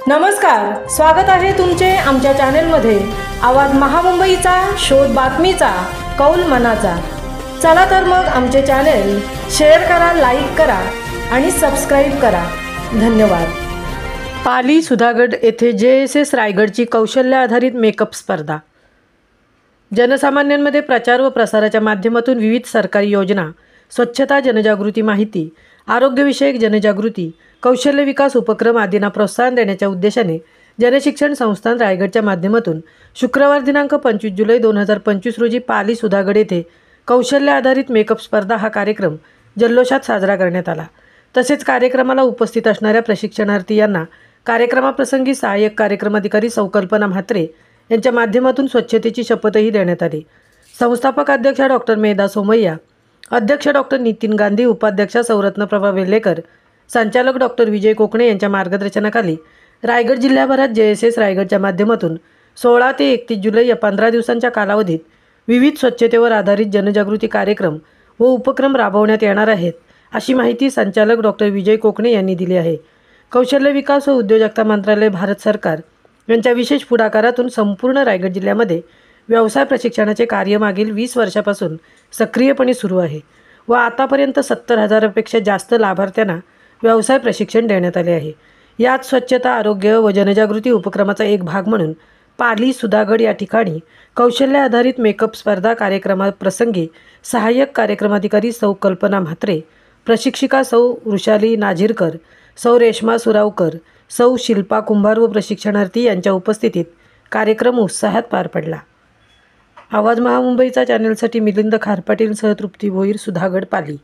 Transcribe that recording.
नमस्कार, स्वागत आहे तुमचे आमच्या चॅनेलमध्ये। आवाज महामुंबईचा, शोध बातमीचा, कौल मनाचा। चला तर मग आमचे चॅनेल शेअर करा, लाईक करा आणि सबस्क्राइब करा। धन्यवाद। पाली सुधागड येथे JSS रायगडची कौशल्य आधारित मेकअप स्पर्धा। जनसामान्यांमध्ये प्रचार व प्रसाराच्या माध्यमातून विविध सरकारी योजना, स्वच्छता, जनजागृती माहिती, आरोग्यविषयक जनजागृती, कौशल्य विकास उपक्रम आदींना प्रोत्साहन देण्याच्या उद्देशाने जनशिक्षण संस्थान रायगडच्या माध्यमातून शुक्रवार दिनांक 25 जुलै 2025 रोजी पाली सुधागड येथे कौशल्य आधारित मेकअप स्पर्धा हा कार्यक्रम जल्लोषात साजरा करण्यात आला। तसेच कार्यक्रमाला उपस्थित असणाऱ्या प्रशिक्षणार्थी यांना कार्यक्रमाप्रसंगी सहाय्यक कार्यक्रमाधिकारी सौ कल्पना म्हात्रे यांच्या माध्यमातून स्वच्छतेची शपथही देण्यात आली। संस्थापक अध्यक्षा डॉक्टर मेधा सोमय्या, अध्यक्ष डॉक्टर नितीन गांधी, उपाध्यक्षा सौरत्नप्रभा वेल्लेकर, संचालक डॉक्टर विजय कोकणे यांच्या मार्गदर्शनाखाली रायगड जिल्ह्याभरात JSS रायगडच्या माध्यमातून 16 ते 31 जुलै या 15 दिवसांच्या कालावधीत विविध स्वच्छतेवर आधारित जनजागृती कार्यक्रम व उपक्रम राबवण्यात येणार आहेत, अशी माहिती संचालक डॉक्टर विजय कोकणे यांनी दिली आहे। कौशल्य विकास व उद्योजकता मंत्रालय, भारत सरकार यांच्या विशेष पुढाकारातून संपूर्ण रायगड जिल्ह्यामध्ये व्यवसाय प्रशिक्षणाचे कार्य मागील 20 वर्षापासून सक्रियपणे सुरू आहे व आतापर्यंत 70,000पेक्षा जास्त लाभार्थ्यांना व्यवसाय प्रशिक्षण देण्यात आले आहे। यात स्वच्छता, आरोग्य व जनजागृती उपक्रमाचा एक भाग म्हणून पाली सुधागड या ठिकाणी कौशल्य आधारित मेकअप स्पर्धा कार्यक्रमाप्रसंगी सहाय्यक कार्यक्रमाधिकारी सौ कल्पना म्हात्रे, प्रशिक्षिका सौ वृषाली नाझिरकर, सौ रेश्मा सुरावकर, सौ शिल्पा कुंभार व प्रशिक्षणार्थी यांच्या उपस्थितीत कार्यक्रम उत्साहात पार पडला। आवाज महामुंबईचा चॅनलसाठी मिलिंद खारपाटीलसह तृप्ती भोईर, सुधागड, पाली।